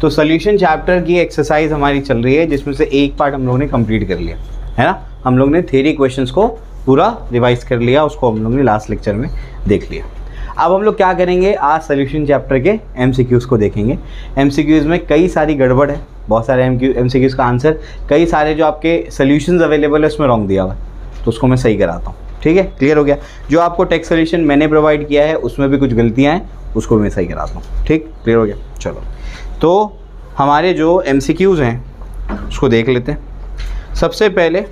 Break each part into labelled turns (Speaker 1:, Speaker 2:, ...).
Speaker 1: तो solution chapter की exercise हमारी चल रही है, जिसमें से एक पार्ट हम लोगों ने कंप्लीट कर लिया है ना। हम लोग ने थ्योरी क्वेश्चंस को पूरा रिवाइज कर लिया, उसको हम लोग ने लास्ट लेक्चर में देख लिया। अब हम लोग क्या करेंगे, आज सोल्यूशन चैप्टर के एमसीक्यूज़ को देखेंगे। एमसीक्यूज़ में कई सारी गड़बड़ है, बहुत सारे एमसीक्यूज़ का आंसर, कई सारे जो आपके सोल्यूशंस अवेलेबल है उसमें रॉन्ग दिया हुआ है, तो उसको मैं सही कराता हूँ। ठीक है, क्लियर हो गया। जो आपको टेक्स्ट सोल्यूशन मैंने प्रोवाइड किया है उसमें भी कुछ गलतियाँ हैं, उसको भी मैं सही कराता हूँ। ठीक, क्लियर हो गया। चलो, तो हमारे जो एमसीक्यूज़ हैं उसको देख लेते हैं। सबसे पहले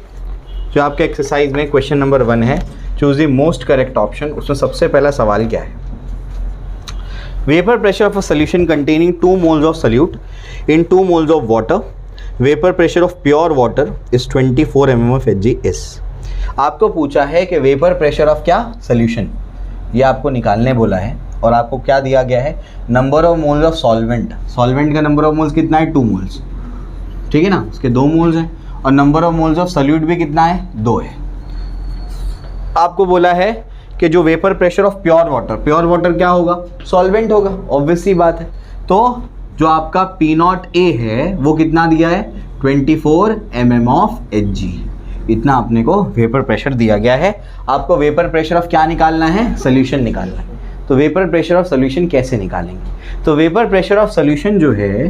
Speaker 1: जो आपके एक्सरसाइज में क्वेश्चन नंबर 1 है, choose the most correct option. उसमें सबसे पहला सवाल क्या है, vapour pressure of a solution containing 2 moles of solute in 2 moles of water, vapour pressure of pure water is 24 mm of Hg is। आपको पूछा है कि वेपर प्रेशर ऑफ क्या, सोल्यूशन, ये आपको निकालने बोला है, और आपको क्या दिया गया है, number of moles of solvent. Solvent का नंबर ऑफ मोल्स कितना है, 2 moles, ठीक है ना, उसके 2 moles हैं, और number of moles of solute भी कितना है, 2 है। आपको बोला है कि जो vapour pressure of pure water क्या होगा, सॉल्वेंट होगा, ऑब्वियस सी बात है। तो जो आपका P0A है वो कितना दिया है, 24 mm of Hg, इतना अपने को वेपर प्रेशर दिया गया है। आपको वेपर प्रेशर ऑफ क्या निकालना है, सोल्यूशन निकालना है। तो वेपर प्रेशर ऑफ सोल्यूशन कैसे निकालेंगे, तो वेपर प्रेशर ऑफ सोल्यूशन जो है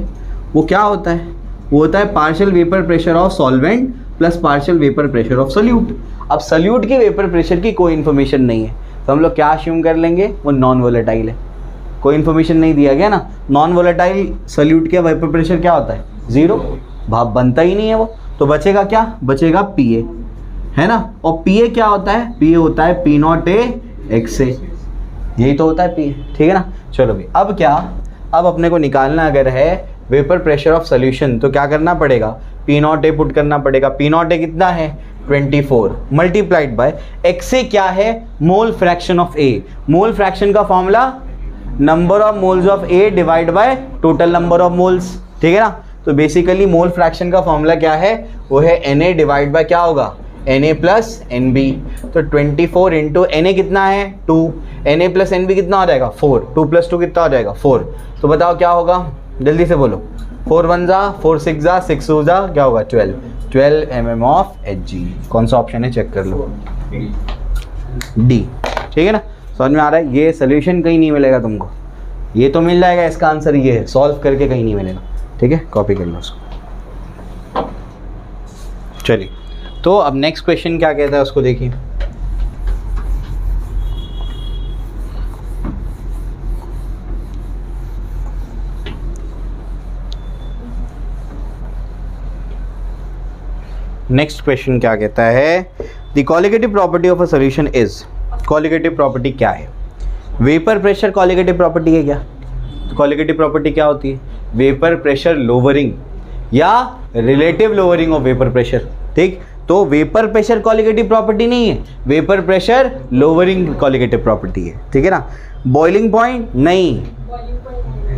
Speaker 1: वो क्या होता है, वो होता है partial vapour pressure of solvent plus partial vapour pressure of solute. अब सोल्यूट की वेपर प्रेशर की कोई इन्फॉर्मेशन नहीं है, तो हम लोग क्या अज्यूम कर लेंगे, वो नॉन वोलेटाइल है, कोई इन्फॉर्मेशन नहीं दिया गया ना। नॉन वोलेटाइल सोल्यूट का वेपर प्रेशर क्या होता है, 0, भाप बनता ही नहीं है वो, तो बचेगा क्या, बचेगा Pa, है ना। और Pa क्या होता है, Pa होता है P0A XA, यही तो होता है Pa, ठीक है ना। चलो भाई, अब क्या, अब अपने को निकालना अगर है वेपर प्रेशर ऑफ सोल्यूशन, तो क्या करना पड़ेगा, P0A पुट करना पड़ेगा। P0A कितना है, 24 मल्टीप्लाइड बाय XA क्या है, mole fraction of A। Mole fraction का formula number of moles of A divide by total number of moles, ठीक है ना। तो बेसिकली मोल फ्रैक्शन का फॉर्मूला क्या है, वो है Na डिवाइड बाय क्या होगा, Na प्लस NB। तो 24 इंटू Na कितना है, 2, Na प्लस NB कितना हो जाएगा, 4, 2 प्लस 2 कितना हो जाएगा, 4। तो बताओ क्या होगा, जल्दी से बोलो, 4 1 जा 4 6 जा 6 2 जा क्या होगा, 12 mm ऑफ Hg। कौन सा ऑप्शन है, चेक कर लो, डी, ठीक है ना। समझ में आ रहा है, ये सोल्यूशन कहीं नहीं मिलेगा तुमको, ये तो मिल जाएगा, इसका आंसर ये है, सॉल्व करके कहीं नहीं मिलेगा, ठीक है, कॉपी कर लो उसको। चलिए, तो अब नेक्स्ट क्वेश्चन क्या कहता है उसको देखिए। नेक्स्ट क्वेश्चन क्या कहता है, the colligative property of a solution is. Colligative property क्या है, वेपर प्रेशर कॉलिगेटिव प्रॉपर्टी है क्या। तो कॉलिगेटिव प्रॉपर्टी क्या होती है, वेपर प्रेशर लोअरिंग या relative lowering of vapour pressure, ठीक। तो वेपर प्रेशर कॉलिगेटिव प्रॉपर्टी नहीं है, vapour pressure lowering colligative property है, ठीक है ना। बॉइलिंग पॉइंट नहीं,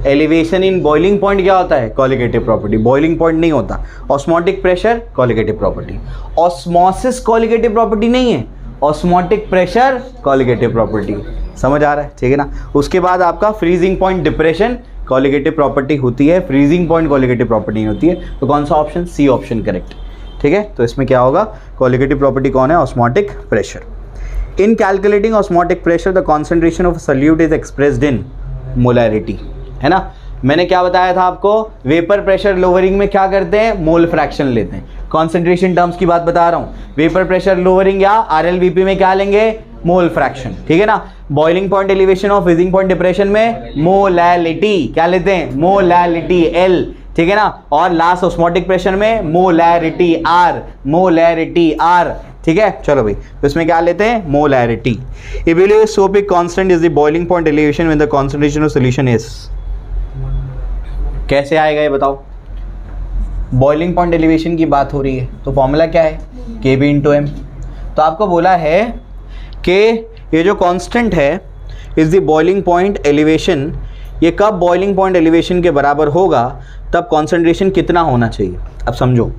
Speaker 1: एलिवेशन इन बॉइलिंग पॉइंट क्या होता है, कॉलिगेटिव प्रॉपर्टी, बॉइलिंग पॉइंट नहीं होता। Osmotic pressure colligative property, osmosis colligative property नहीं है, ऑस्मोटिक प्रेशर कॉलिगेटिव प्रॉपर्टी, समझ आ रहा है, ठीक है ना। उसके बाद आपका freezing point depression colligative property होती है, फ्रीजिंग पॉइंट कॉलिगेटिव प्रॉपर्टी होती है। तो कौन सा ऑप्शन, सी ऑप्शन करेक्ट, ठीक है। तो इसमें क्या होगा, कॉलिगेटिव प्रॉपर्टी कौन है, osmotic pressure. In calculating osmotic pressure the concentration of solute is expressed in molarity, है ना। मैंने क्या बताया था आपको, वेपर प्रेशर लोअरिंग में क्या करते हैं, मोल फ्रैक्शन लेते हैं। कॉन्सेंट्रेशन टर्म्स की बात बता रहा हूँ, वेपर प्रेशर लोअरिंग या RLVP में क्या लेंगे, मोल फ्रैक्शन, ठीक है ना। बॉइलिंग पॉइंट एलिवेशन और फ्रीजिंग पॉइंट डिप्रेशन में मोलैलिटी क्या लेते हैं, मोलैलिटी L, ठीक है ना। और लास्ट ऑस्मोटिक प्रेशर में मोलैरिटी R, मोलैरिटी R, ठीक है। चलो भाई, तो इसमें क्या लेते हैं, molarity. Ebullioscopic constant is the boiling point elevation when the concentration of solution is. कैसे आएगा ये बताओ, बॉइलिंग पॉइंट एलिवेशन की बात हो रही है, तो फॉर्मूला क्या है, Kb × M। तो आपको बोला है कि ये जो कांस्टेंट है is the boiling point elevation, ये कब बॉइलिंग पॉइंट एलिवेशन के बराबर होगा, तब कॉन्सेंट्रेशन कितना होना चाहिए। अब समझो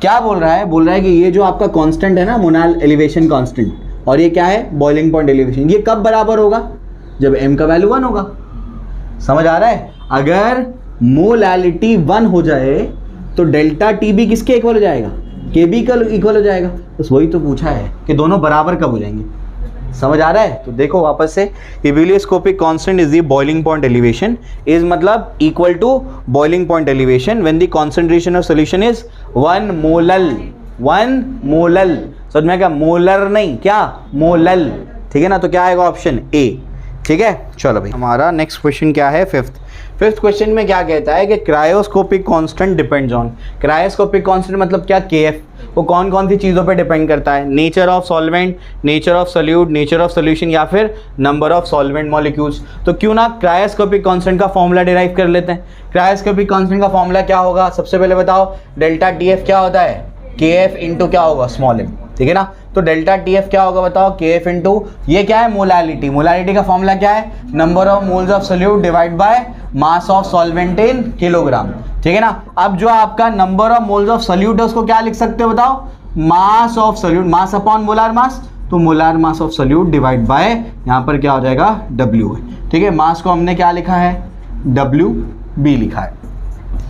Speaker 1: क्या बोल रहा है, बोल रहा है कि ये जो आपका कांस्टेंट है ना, मोनाल एलिवेशन कांस्टेंट, और ये क्या है, बॉइलिंग पॉइंट एलिवेशन, ये कब बराबर होगा, जब M का वैल्यू 1 होगा। समझ आ रहा है, अगर मोलैलिटी 1 हो जाए तो डेल्टा टी भी किसके इक्वल हो जाएगा, के बी का इक्वल हो जाएगा। बस वही तो पूछा है कि दोनों बराबर कब हो जाएंगे, समझ आ रहा है। तो देखो वापस से, ebullioscopic constant is the boiling point elevation is मतलब equal to boiling point elevation when the concentration of solution is 1 molal, 1 molal, समझ में क्या, मोलर नहीं, क्या मोलल, ठीक है ना। तो क्या आएगा ऑप्शन ए, ठीक है। चलो भाई हमारा नेक्स्ट क्वेश्चन क्या है, फिफ्थ क्वेश्चन में क्या कहता है कि cryoscopic constant depends on, cryoscopic constant मतलब क्या, केएफ, वो कौन कौन सी चीज़ों पे डिपेंड करता है, nature of solvent, nature of solute, nature of solution या फिर नंबर ऑफ सॉल्वेंट मॉलिक्यूल्स। तो क्यों ना क्रायोस्कोपिक कांस्टेंट का फॉर्मूला डिराइव कर लेते हैं। क्रायोस्कोपिक कांस्टेंट का फॉर्मूला क्या होगा, सबसे पहले बताओ, डेल्टा टी एफ क्या होता है, के एफ इंटू क्या होगा, स्मॉल एम, ठीक है ना। तो डेल्टा टी एफ क्या होगा बताओ, के एफ इंटू, ये क्या है, मोलैलिटी, मोलैलिटी का फॉर्मूला क्या है, number of moles of solute divide by mass of solvent in kilogram, ठीक है ना। अब जो आपका number of moles of solute है उसको क्या लिख सकते हो बताओ, mass of solute, mass upon molar mass, तो molar mass of solute divide by यहाँ पर क्या हो जाएगा, डब्ल्यू है, ठीक है। मास को हमने क्या लिखा है, डब्ल्यू बी लिखा है,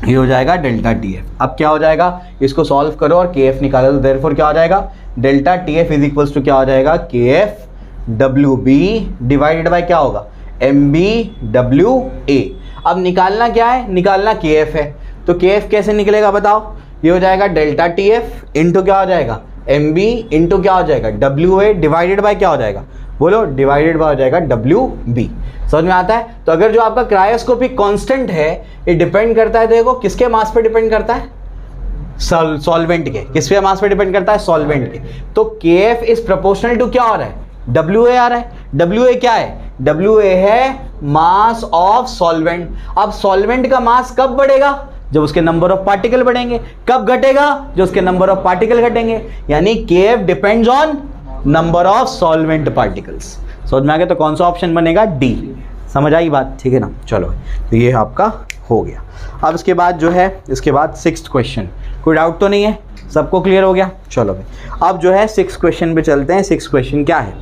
Speaker 1: ये हो जाएगा डेल्टा टी एफ। अब क्या हो जाएगा, इसको सॉल्व करो और के एफ निकालो, तो देयरफॉर क्या हो जाएगा, delta T F is equals to क्या हो जाएगा, K F W B divided by क्या होगा, एम बी डब्ल्यू ए। अब निकालना क्या है, निकालना के एफ है, तो के एफ कैसे निकलेगा बताओ, ये हो जाएगा डेल्टा टी एफ इंटू क्या हो जाएगा, एम बी इंटू क्या हो जाएगा, डब्ल्यू ए डिवाइडेड बाय क्या हो जाएगा, बोलो, डिवाइडेड बाय हो जाएगा डब्ल्यू बी। समझ में आता है। तो अगर जो आपका क्रायोस्कोपिक कांस्टेंट है ये डिपेंड करता है, देखो किसके मास पे डिपेंड करता है, सॉल्वेंट के, किस पे मास पे डिपेंड करता है, सॉल्वेंट के। तो के एफ इज प्रोपोर्शनल टू क्या हो रहा है, डब्ल्यू ए आ रहा है। डब्ल्यू ए क्या है, डब्ल्यू ए है मास ऑफ सॉल्वेंट। अब सॉल्वेंट का मास कब बढ़ेगा, जब उसके नंबर ऑफ पार्टिकल बढ़ेंगे। कब घटेगा, जब उसके नंबर ऑफ पार्टिकल घटेंगे, यानी के F depends on number of solvent particles. समझ में आ गया, तो कौन सा ऑप्शन बनेगा, डी। समझ आई बात, ठीक है ना। चलो तो ये आपका हो गया। अब इसके बाद जो है, इसके बाद 6th क्वेश्चन, कोई डाउट तो नहीं है, सबको क्लियर हो गया। चलो भाई अब जो है 6th क्वेश्चन पे चलते हैं। 6th क्वेश्चन क्या है,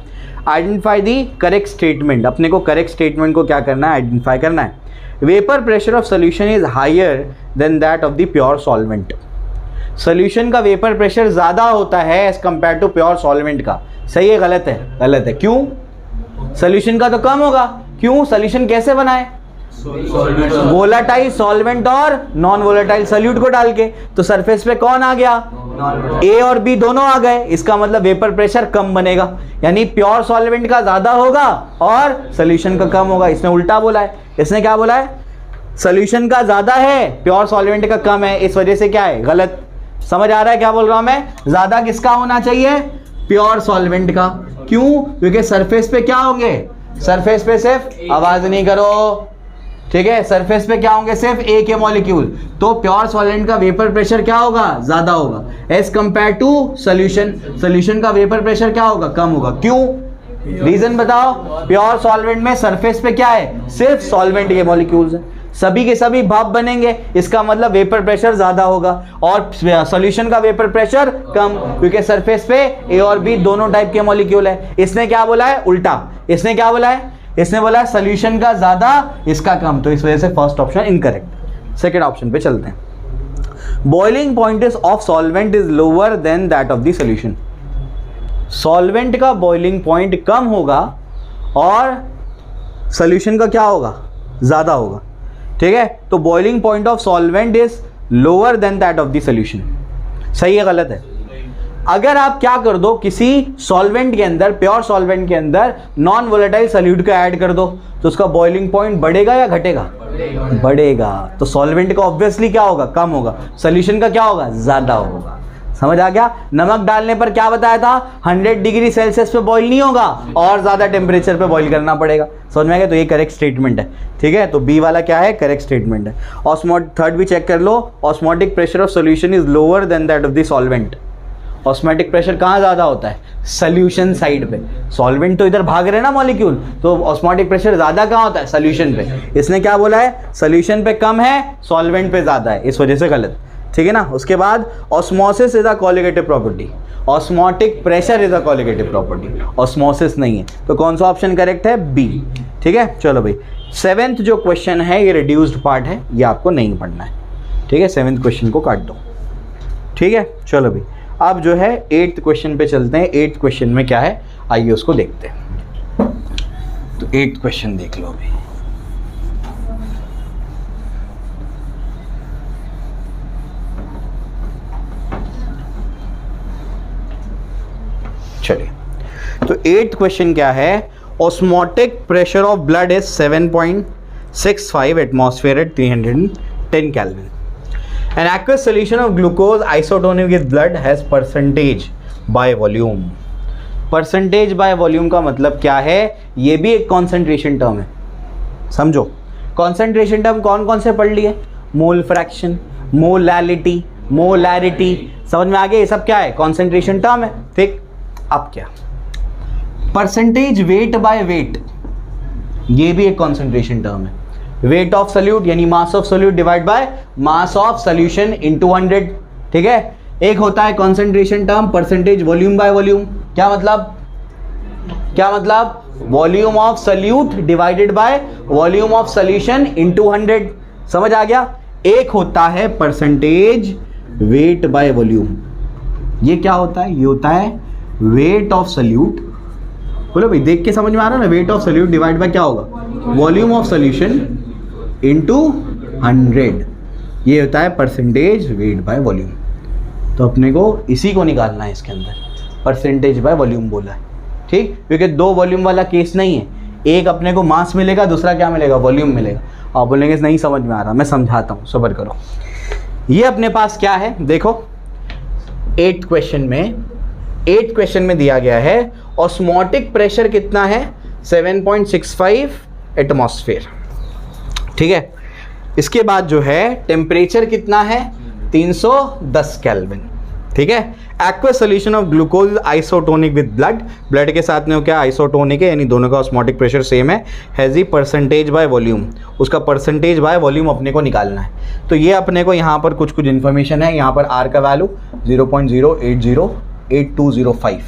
Speaker 1: आइडेंटिफाई दी करेक्ट स्टेटमेंट। अपने को करेक्ट स्टेटमेंट को क्या करना है, आइडेंटिफाई करना है। Vapour pressure of solution is higher than that of the pure solvent. Solution का वेपर प्रेशर ज़्यादा होता है as compare to pure solvent का। सही है, गलत है, गलत है। क्यों, सोल्यूशन का तो कम होगा। क्यों, सोल्यूशन कैसे बनाए, वोलेटाइल सॉल्वेंट और नॉन वोलेटाइल सोल्यूट को डाल के। तो सरफेस पे कौन आ गया, ए और बी दोनों आ गए, इसका मतलब वेपर प्रेशर कम बनेगा, यानी प्योर सॉल्वेंट का ज्यादा होगा और सोल्यूशन का कम होगा। इसने उल्टा बोला है, इसने क्या बोला है, सोल्यूशन का ज्यादा है प्योर सॉल्वेंट का कम है, इस वजह से क्या है, गलत। समझ आ रहा है क्या बोल रहा हूं मैं, ज्यादा किसका होना चाहिए, प्योर सॉल्वेंट का। क्यों, क्योंकि सरफेस पे क्या होंगे, सरफेस पे सिर्फ, आवाज नहीं करो, ठीक है, सरफेस पे क्या होंगे, सिर्फ ए के मॉलिक्यूल। तो प्योर सॉल्वेंट का वेपर प्रेशर क्या होगा, ज्यादा होगा as compare to solution. Solution का वेपर प्रेशर क्या होगा, कम होगा। क्यों, रीजन बताओ। प्योर सॉल्वेंट में सरफेस पे क्या है, सिर्फ सॉल्वेंट के मॉलिक्यूल्स हैं, सभी के सभी भाप बनेंगे, इसका मतलब वेपर प्रेशर ज्यादा होगा। और सॉल्यूशन का वेपर प्रेशर कम, क्योंकि सरफेस पे ए और बी दोनों टाइप के मॉलिक्यूल है। इसने क्या बोला है, उल्टा। इसने क्या बोला है, इसने बोला है सोल्यूशन का ज्यादा इसका कम, तो इस वजह से first option incorrect. Second option पे चलते हैं। Boiling point is of solvent is lower than that of the solution. Solvent का बॉइलिंग पॉइंट कम होगा और सोल्यूशन का क्या होगा, ज्यादा होगा, ठीक है। तो boiling point of solvent is lower than that of the solution. सही है, गलत है। अगर आप क्या कर दो, किसी सॉल्वेंट के अंदर, प्योर सॉल्वेंट के अंदर नॉन वोलेटाइल सोल्यूट को ऐड कर दो, तो उसका बॉइलिंग पॉइंट बढ़ेगा या घटेगा, बढ़ेगा। तो सॉल्वेंट का ऑब्वियसली क्या होगा, कम होगा, सोल्यूशन का क्या होगा, ज्यादा होगा। समझ आ गया। नमक डालने पर क्या बताया था, 100 डिग्री सेल्सियस पे बॉईल नहीं होगा, और ज्यादा टेम्परेचर पे बॉईल करना पड़ेगा। समझ में आ गया। तो ये करेक्ट स्टेटमेंट है, ठीक है। तो बी वाला क्या है, करेक्ट स्टेटमेंट है। थर्ड भी चेक कर लो, osmotic pressure of solution is lower than that of the solvent. Osmotic pressure कहाँ ज्यादा होता है, सोल्यूशन साइड पे। सॉल्वेंट तो इधर भाग रहे हैं ना मॉलिक्यूल, तो ऑस्मोटिक प्रेशर ज्यादा कहाँ होता है, सोल्यूशन पे। इसने क्या बोला है, सोल्यूशन पे कम है, सॉल्वेंट पे ज्यादा है, इस वजह से गलत, ठीक है ना। उसके बाद osmosis is a colligative property, osmotic pressure is a colligative property, osmosis नहीं है। तो कौन सा ऑप्शन करेक्ट है, बी, ठीक है, चलो भाई 7th जो क्वेश्चन है ये रिड्यूस्ड पार्ट है, ये आपको नहीं पढ़ना है, ठीक है, 7th क्वेश्चन को काट दो, ठीक है। चलो भाई अब जो है 8th क्वेश्चन पे चलते हैं। 8th क्वेश्चन में क्या है आइए उसको देखते हैं। तो 8th क्वेश्चन देख लो अभी। चलिए तो 8th क्वेश्चन क्या है, osmotic pressure of blood is 7.65 atmosphere at 310 Kelvin. An aqueous solution of glucose isotonic with blood has percentage by volume। Percentage by volume का मतलब क्या है, ये भी एक कॉन्सेंट्रेशन टर्म है, समझो। कॉन्सेंट्रेशन टर्म कौन कौन से पढ़ लिए, मोल फ्रैक्शन, मोलैलिटी, मोलैरिटी, समझ में आ गया, ये सब क्या है, कॉन्सेंट्रेशन टर्म है, ठीक। अब क्या, परसेंटेज वेट बाय वेट, ये भी एक कॉन्सेंट्रेशन टर्म है। वेट ऑफ सॉल्यूट यानी mass of solute divide by mass of solution into 100, ठीक है। एक होता है concentration term percentage volume by volume, क्या मतलब, क्या मतलब, volume of solute divided by volume of solution into 100, समझ आ गया। एक होता है परसेंटेज वेट बाय वॉल्यूम, ये क्या होता है, ये होता है वेट ऑफ सॉल्यूट, बोलो भाई देख के समझ में आ रहा है ना, weight of solute divide by क्या होगा, वॉल्यूम ऑफ सॉल्यूशन इनटू 100, ये होता है परसेंटेज वेट बाय वॉल्यूम। तो अपने को इसी को निकालना है इसके अंदर, परसेंटेज बाय वॉल्यूम बोला है, ठीक, क्योंकि दो वॉल्यूम वाला केस नहीं है, एक अपने को मास मिलेगा, दूसरा क्या मिलेगा, वॉल्यूम मिलेगा। आप बोलेंगे नहीं समझ में आ रहा, मैं समझाता हूँ, सब्र करो। ये अपने पास क्या है देखो, 8th क्वेश्चन में दिया गया है ऑस्मोटिक प्रेशर कितना है, 7.65 एटमॉस्फेयर, ठीक है। इसके बाद जो है टेम्परेचर कितना है, 310 केल्विन, ठीक है। Aqueous solution of glucose isotonic with blood, blood के साथ में क्या आइसोटोनिक है, यानी दोनों का ऑस्मोटिक प्रेशर सेम है, has E percentage by volume, उसका परसेंटेज बाय वॉल्यूम अपने को निकालना है। तो ये अपने को यहाँ पर कुछ इन्फॉर्मेशन है, यहाँ पर आर का वैल्यू 0.08082205,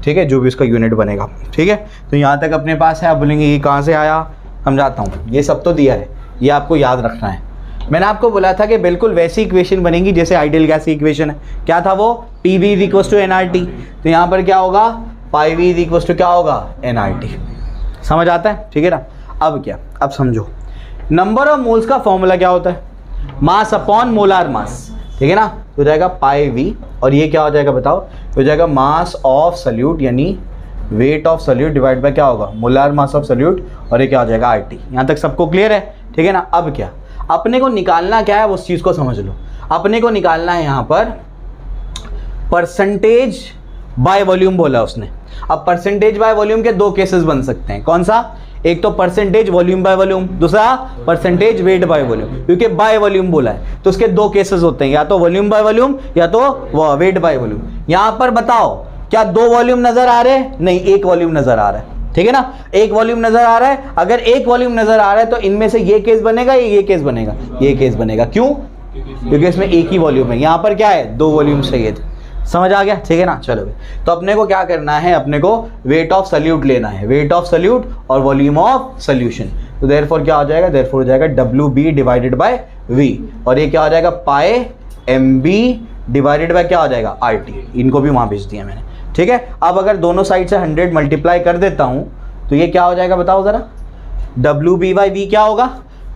Speaker 1: ठीक है, जो भी इसका यूनिट बनेगा, ठीक है। तो यहाँ तक अपने पास है। आप बोलेंगे ये कहाँ से आया, समझाता हूँ, ये सब तो दिया है, ये आपको याद रखना है। मैंने आपको बोला था कि बिल्कुल वैसी इक्वेशन बनेगी जैसे आइडियल गैस की इक्वेशन है, क्या था वो, PV = NRT, तो यहाँ पर क्या होगा, πV = क्या होगा, NRT, समझ आता है, ठीक है ना। अब क्या, अब समझो, नंबर ऑफ मोल्स का फॉर्मूला क्या होता है, मास अपॉन मोलार मास, ठीक है ना, तो हो जाएगा πV, और ये क्या हो जाएगा बताओ, हो जाएगा मास ऑफ सॉल्यूट यानी weight of solute divide by क्या होगा, मोलार मास ऑफ सॉल्यूट, और ये क्या हो जाएगा RT। यहाँ तक सबको क्लियर है, ठीक है ना। अब क्या, अपने को निकालना क्या है, उस चीज़ को समझ लो। अपने को निकालना है यहाँ पर परसेंटेज बाय वॉल्यूम बोला उसने। अब परसेंटेज बाय वॉल्यूम के दो केसेस बन सकते हैं, कौन सा, एक तो परसेंटेज वॉल्यूम बाय वॉल्यूम, दूसरा परसेंटेज वेट बाय वॉल्यूम, क्योंकि बाय वॉल्यूम बोला है तो उसके दो केसेस होते हैं, या तो वॉल्यूम बाय वॉल्यूम या तो वेट बाय वॉल्यूम। यहाँ पर बताओ क्या दो वॉल्यूम नजर आ रहे हैं, नहीं, एक वॉल्यूम नजर आ रहा है, ठीक है ना, एक वॉल्यूम नजर आ रहा है। अगर एक वॉल्यूम नजर आ रहा है तो इनमें से ये केस बनेगा, ये केस बनेगा, ये केस बनेगा, क्यों, क्योंकि इसमें एक ही वॉल्यूम है। यहाँ पर क्या है, दो वॉल्यूम चाहिए थे, समझ आ गया, ठीक है ना। चलो तो अपने को क्या करना है, अपने को वेट ऑफ सॉल्यूट लेना है, वेट ऑफ सॉल्यूट और वॉल्यूम ऑफ सॉल्यूशन। तो देयरफॉर क्या हो जाएगा, देयरफॉर हो जाएगा WB डिवाइडेड बाय V, और ये क्या हो जाएगा, πMB डिवाइडेड बाय क्या हो जाएगा, RT। इनको भी वहाँ भेज दिया मैंने, ठीक है। अब अगर दोनों साइड से 100 मल्टीप्लाई कर देता हूँ तो ये क्या हो जाएगा बताओ जरा, WB/V क्या होगा,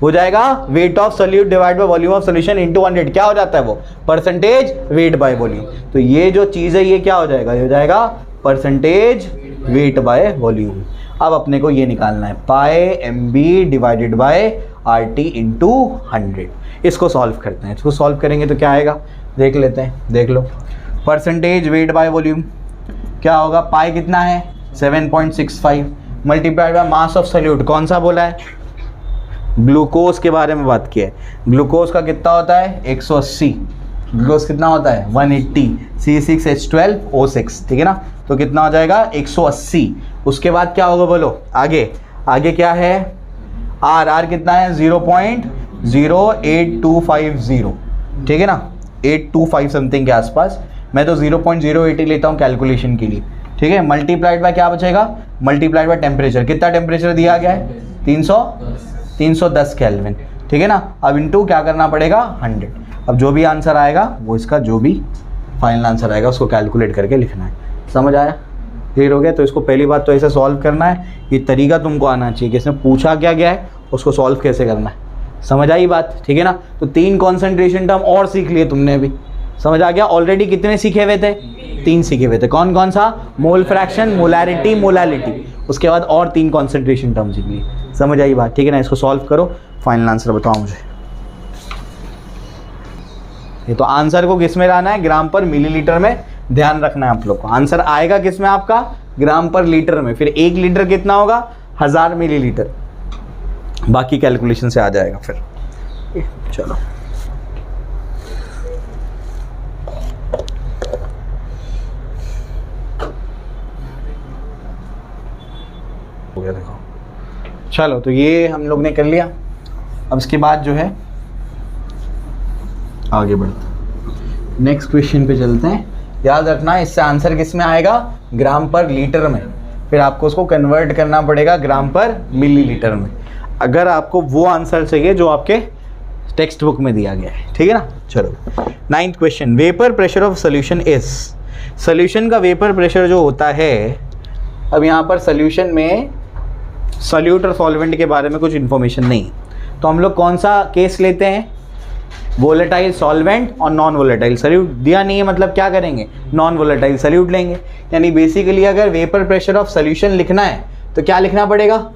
Speaker 1: हो जाएगा weight of solute divide by volume of solution into 100, क्या हो जाता है वो, परसेंटेज वेट बाय वॉल्यूम। तो ये जो चीज़ है ये क्या हो जाएगा, ये हो जाएगा परसेंटेज वेट बाय वॉल्यूम। अब अपने को ये निकालना है πMB divided by RT into 100। इसको सॉल्व करते हैं, इसको सॉल्व करेंगे तो क्या आएगा, देख लेते हैं, देख लो। परसेंटेज वेट बाय वॉल्यूम क्या होगा, पाई कितना है 7.65 multiplied by mass of solute, कौन सा बोला है, ग्लूकोज के बारे में बात किया है। ग्लूकोज का कितना होता है 180, ग्लूकोज कितना होता है 180, C6H12O6, ठीक है ना। तो कितना हो जाएगा 180। उसके बाद क्या होगा बोलो, आगे आगे क्या है, R कितना है 0.08250, ठीक है ना, 825 समथिंग के आसपास। मैं तो 0.080 लेता हूँ कैलकुलेशन के लिए, ठीक है। मल्टीप्लाइड बाय क्या बचेगा, मल्टीप्लाइड बाय टेम्परेचर, कितना टेम्परेचर दिया गया है 310 केल्विन, ठीक है ना। अब इनटू क्या करना पड़ेगा 100। अब जो भी आंसर आएगा वो इसका जो भी फाइनल आंसर आएगा उसको कैलकुलेट करके लिखना है। समझ आया, क्लियर हो गया। तो इसको पहली बात तो ऐसे सॉल्व करना है, ये तरीका तुमको आना चाहिए कि इसमें पूछा क्या गया है उसको सॉल्व कैसे करना है। समझ आई बात, ठीक है ना। तो 3 कॉन्सेंट्रेशन टर्म और सीख लिए तुमने अभी, समझ आ गया। ऑलरेडी कितने सीखे हुए थे, 3 सीखे हुए थे। कौन कौन सा, मोल फ्रैक्शन, मोलैरिटी, मोलालिटी। उसके बाद और 3 कॉन्सेंट्रेशन टर्म सीख लिए। समझ आई बात, ठीक है ना। इसको सॉल्व करो, फाइनल आंसर बताओ मुझे। ये तो आंसर को किस में लाना है, ग्राम पर मिलीलीटर में ध्यान रखना है आप लोग को। आंसर आएगा किस में आपका, ग्राम पर लीटर में। फिर 1 लीटर कितना होगा, 1000 मिलीलीटर। बाकी कैलकुलेशन से आ जाएगा फिर। चलो हो गया, देखो। चलो तो ये हम लोग ने कर लिया। अब इसके बाद जो है आगे बढ़ते, नेक्स्ट क्वेश्चन पे चलते हैं। याद रखना इससे आंसर किस में आएगा, ग्राम पर लीटर में। फिर आपको उसको कन्वर्ट करना पड़ेगा ग्राम पर मिलीलीटर में, अगर आपको वो आंसर चाहिए जो आपके टेक्स्ट बुक में दिया गया है, ठीक है ना। चलो 9th question, vapour pressure of solution is. Solution का वेपर प्रेशर जो होता है, अब यहाँ पर सोल्यूशन में सॉल्यूट और सॉल्वेंट के बारे में कुछ इन्फॉर्मेशन नहीं, तो हम लोग कौन सा केस लेते हैं, वोलेटाइल सॉल्वेंट और नॉन वोलेटाइल सॉल्यूट। दिया नहीं है मतलब क्या करेंगे, नॉन वोलेटाइल सॉल्यूट लेंगे। यानी बेसिकली अगर वेपर प्रेशर ऑफ सोल्यूशन लिखना है तो क्या लिखना पड़ेगा,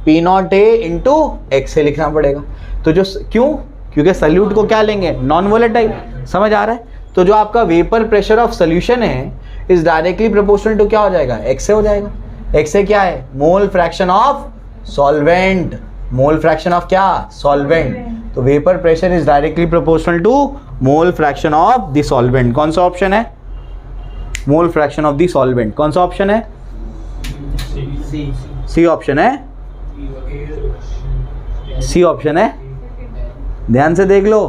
Speaker 1: P0A इंटू XA लिखना पड़ेगा। तो जो क्यों, क्योंकि सॉल्यूट को क्या लेंगे, नॉन वोलेटाइल। समझ आ रहा है। तो जो आपका वेपर प्रेशर ऑफ सोल्यूशन है इज डायरेक्टली प्रोपोर्शनल टू क्या हो जाएगा, XA हो जाएगा। XA क्या है, mole fraction of solvent. Mole fraction of क्या, सॉल्वेंट। तो vapour pressure is directly proportional to mole fraction of the solvent. कौन सा ऑप्शन है, mole fraction of the solvent. कौन सा ऑप्शन है, सी ऑप्शन है, सी ऑप्शन है। ध्यान से देख लो,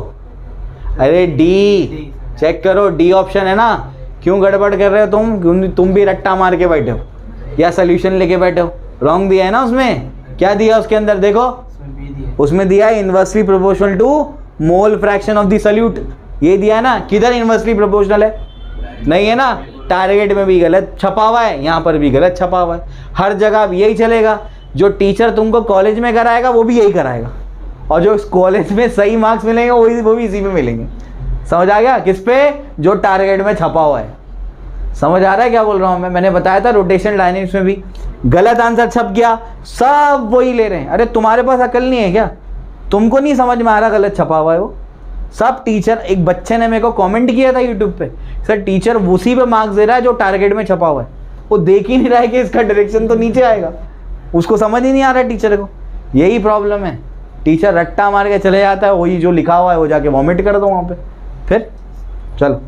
Speaker 1: अरे डी चेक करो, डी ऑप्शन है ना। क्यों गड़बड़ कर रहे हो तुम भी रट्टा मार के बैठे हो या सोल्यूशन लेके बैठे हो, रॉन्ग दिया है ना। उसमें क्या दिया, उसके अंदर देखो, उसमें दिया है inversely proportional to mole fraction of the solute. ये दिया है ना, किधर इनवर्सली प्रोपोर्शनल है, नहीं है ना। टारगेट में भी गलत छपा हुआ है, यहाँ पर भी गलत छपा हुआ है। हर जगह यही चलेगा, जो टीचर तुमको कॉलेज में कराएगा वो भी यही कराएगा, और जो कॉलेज में सही मार्क्स मिलेंगे वो भी इसी में मिलेंगे। समझ आ गया, किस पे, जो टारगेट में छपा हुआ है। समझ आ रहा है क्या बोल रहा हूँ मैं। मैंने बताया था रोटेशन डायनेमिक्स में भी गलत आंसर छप गया, सब वही ले रहे हैं। अरे तुम्हारे पास अकल नहीं है क्या, तुमको नहीं समझ में आ रहा गलत छपा हुआ है वो सब। टीचर, एक बच्चे ने मेरे को कमेंट किया था यूट्यूब पे, सर टीचर उसी पे मार्क्स दे रहा है जो टारगेट में छपा हुआ है। वो देख ही नहीं रहा है कि इसका डायरेक्शन तो नीचे आएगा, उसको समझ ही नहीं आ रहा है टीचर को। यही प्रॉब्लम है, टीचर रट्टा मार के चले जाता है, वही जो लिखा हुआ है वो जाके वॉमिट कर दो वहाँ पे। फिर चलो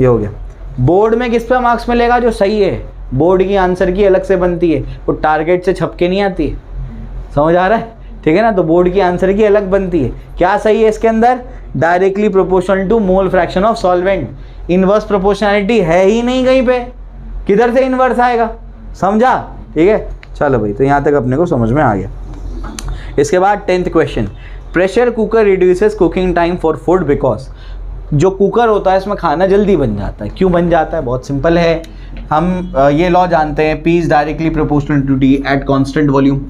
Speaker 1: ये हो गया। बोर्ड में किस पे मार्क्स मिलेगा, जो सही है। बोर्ड की आंसर की अलग से बनती है, वो टारगेट से छप के नहीं आती है। समझ आ रहा है, ठीक है ना। तो बोर्ड की आंसर की अलग बनती है। क्या सही है इसके अंदर, directly proportional to mole fraction of solvent. Inverse proportionality है ही नहीं कहीं पे, किधर से इनवर्स आएगा, समझा, ठीक है। चलो भाई, तो यहाँ तक अपने को समझ में आ गया। इसके बाद 10th question, pressure cooker reduces cooking time for food because. जो कुकर होता है इसमें खाना जल्दी बन जाता है। क्यों बन जाता है, बहुत सिंपल है। हम ये लॉ जानते हैं, P is directly proportional to T at constant volume.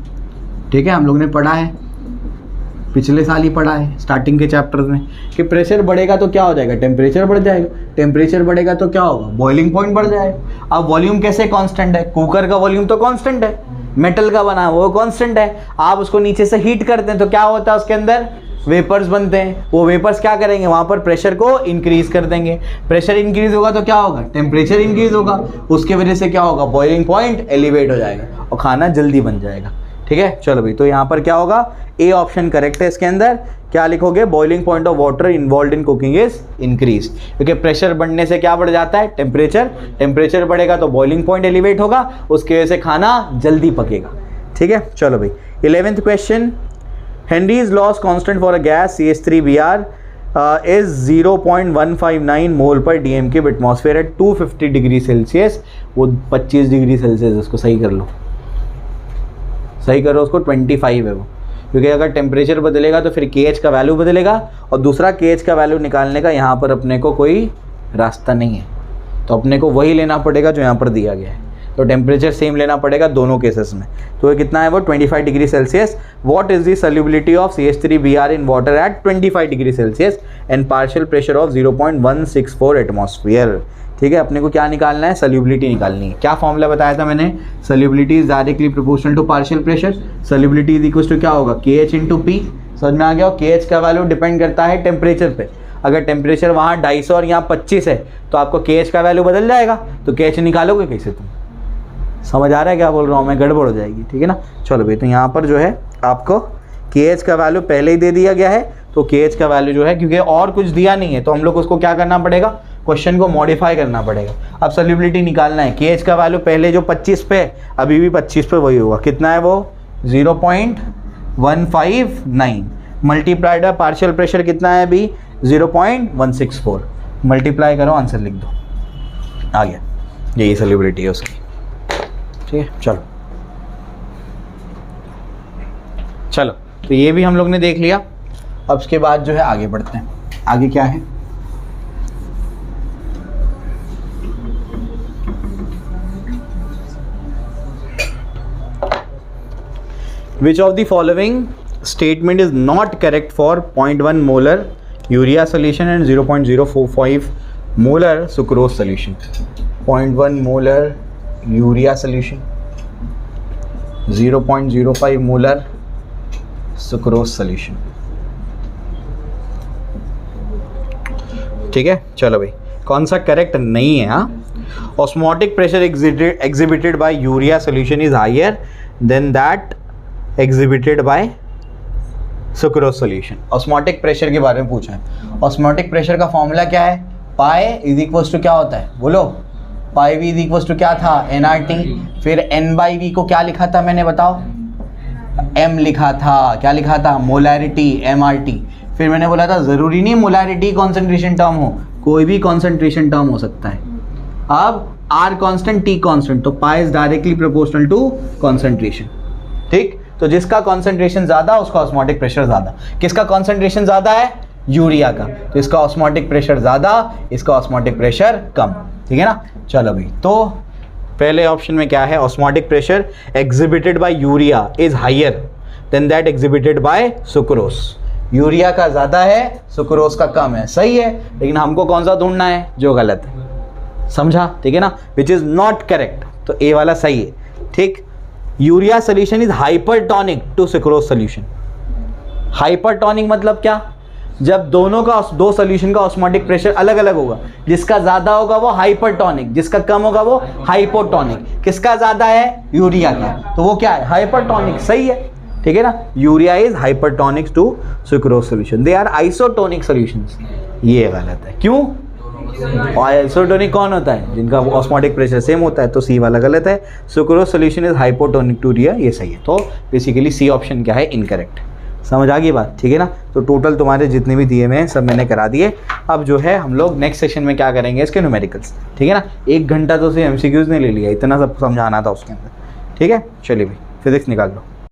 Speaker 1: ठीक है, हम लोग ने पढ़ा है, पिछले साल ही पढ़ा है स्टार्टिंग के चैप्टर्स में, कि प्रेशर बढ़ेगा तो क्या हो जाएगा, टेम्परेचर बढ़ जाएगा। टेम्परेचर बढ़ेगा तो क्या होगा, बॉइलिंग पॉइंट बढ़ जाएगा। अब वॉल्यूम कैसे कांस्टेंट है, कुकर का वॉल्यूम तो कांस्टेंट है, मेटल का बना वो कांस्टेंट है। आप उसको नीचे से हीट करते हैं तो क्या होता है, उसके अंदर वेपर्स बनते हैं। वो वेपर्स क्या करेंगे, वहाँ पर प्रेशर को इंक्रीज कर देंगे। प्रेशर इंक्रीज होगा तो क्या होगा, टेम्परेचर इंक्रीज होगा। उसके वजह से क्या होगा, बॉइलिंग पॉइंट एलिवेट हो जाएगा और खाना जल्दी बन जाएगा। ठीक है, चलो भाई, तो यहाँ पर क्या होगा, ए ऑप्शन करेक्ट है। इसके अंदर क्या लिखोगे, boiling point of water involve in cooking is increase. क्योंकि प्रेशर बढ़ने से क्या बढ़ जाता है, टेम्परेचर। टेम्परेचर बढ़ेगा तो बॉइलिंग पॉइंट एलिवेट होगा, उसकी वजह से खाना जल्दी पकेगा। ठीक है, चलो भाई। 11th question, Henry's loss constant for a gas CH3Br is 0.159 mole per dm cube atmosphere at 250 degree Celsius. वो 25 डिग्री सेल्सियस, उसको सही कर लो, सही करो उसको, 25 है वो। क्योंकि अगर टेम्परेचर बदलेगा तो फिर KH का वैल्यू बदलेगा, और दूसरा KH का वैल्यू निकालने का यहाँ पर अपने को कोई रास्ता नहीं है, तो अपने को वही लेना पड़ेगा जो यहाँ पर दिया गया है। तो टेम्परेचर सेम लेना पड़ेगा दोनों केसेस में। तो ये कितना है वो 25 degree Celsius. What is the solubility of CH3Br in water at 25 degree Celsius and partial pressure of 0.164 atmosphere. ठीक है, अपने को क्या निकालना है, सॉल्युबिलिटी निकालनी है। क्या फॉर्मूला बताया था मैंने, solubility is directly proportional to partial pressure. Solubility is equal to क्या होगा, KH इंटू P। समझ में आ गया। KH का वैल्यू डिपेंड करता है टेम्परेचर पे। अगर टेम्परेचर वहाँ 250 और यहाँ 25 है तो आपको KH का वैल्यू बदल जाएगा, तो KH निकालोगे कैसे तुम? समझ आ रहा है क्या बोल रहा हूँ मैं, गड़बड़ हो जाएगी। ठीक है ना। चलो भाई, तो यहाँ पर जो है आपको KH का वैल्यू पहले ही दे दिया गया है, तो KH का वैल्यू जो है, क्योंकि और कुछ दिया नहीं है तो हम लोग उसको क्या करना पड़ेगा, क्वेश्चन को मॉडिफाई करना पड़ेगा। अब सॉल्युबिलिटी निकालना है, KH का वैल्यू पहले जो 25 पे, अभी भी 25 पे वही होगा। कितना है वो 0.159 मल्टीप्लाइड बाय पार्शियल प्रेशर कितना है अभी 0.164। मल्टीप्लाई करो, आंसर लिख दो, आ गया। यही सॉल्युबिलिटी है उसकी। ठीक है, चलो चलो, तो ये भी हम लोग ने देख लिया। अब उसके बाद जो है आगे बढ़ते हैं। आगे क्या है, Which of the following statement is not correct for 0.1 molar urea solution and 0.045 molar sucrose solution? 0.1 molar urea solution, 0.05 molar sucrose solution. ठीक है, चलो भाई, कौन सा करेक्ट नहीं है? हाँ, osmotic pressure exhibited by urea solution is higher than that exhibited by sucrose solution. Osmotic pressure के बारे में पूछा है। ऑस्मोटिक प्रेशर का फॉर्मूला क्या है, पाई इज इक्वल्स टू क्या होता है, बोलो, पाई वी इज इक्वल्स टू क्या था, nRT। फिर n बाई वी को क्या लिखा था मैंने, बताओ, m लिखा था। क्या लिखा था, मोलैरिटी, mRT। फिर मैंने बोला था ज़रूरी नहीं मोलैरिटी कॉन्सेंट्रेशन टर्म हो, कोई भी कॉन्सेंट्रेशन टर्म हो सकता है। अब R कांस्टेंट, T कांस्टेंट, तो pi is directly proportional to concentration. ठीक, तो जिसका कॉन्सेंट्रेशन ज़्यादा उसका ऑस्मोटिक प्रेशर ज़्यादा। किसका कॉन्सेंट्रेशन ज़्यादा है, यूरिया का, तो इसका ऑस्मोटिक प्रेशर ज़्यादा, इसका ऑस्मोटिक प्रेशर कम। ठीक है ना। चलो भाई, तो पहले ऑप्शन में क्या है, osmotic pressure exhibited by urea is higher than that exhibited by sucrose. Urea का ज़्यादा है, सुक्रोस का कम है, सही है, लेकिन हमको कौन सा ढूंढना है, जो गलत है। समझा, ठीक है ना, विच इज़ नॉट करेक्ट, तो ए वाला सही है। ठीक, urea solution is hypertonic to sucrose solution. Hypertonic मतलब क्या, जब दोनों का, दो सोल्यूशन का ऑस्मोटिक प्रेशर अलग अलग होगा, जिसका ज्यादा होगा वो हाइपरटोनिक, जिसका कम होगा वो हाइपोटोनिक। किसका ज्यादा है, यूरिया का, तो वो क्या है, हाइपरटोनिक। सही है, ठीक है ना। Urea is hypertonic to sucrose solution, they are isotonic solutions. ये गलत है, क्यों, आइसोटोनिक कौन होता है, जिनका ऑस्मोटिक प्रेशर सेम होता है, तो सी वाला गलत है। Sucrose solution is hypotonic to urea, ये सही है। तो बेसिकली सी ऑप्शन क्या है, इनकरेक्ट। समझ आ गई बात, ठीक है ना। तो टोटल तुम्हारे जितने भी दिए हुए हैं सब मैंने करा दिए। अब जो है हम लोग नेक्स्ट सेशन में क्या करेंगे, इसके न्यूमेरिकल्स। ठीक है ना, 1 घंटा तो सिर्फ MCQs ने ले लिया, इतना सब समझाना था उसके अंदर। ठीक है, चलिए भाई, फिजिक्स निकाल लो।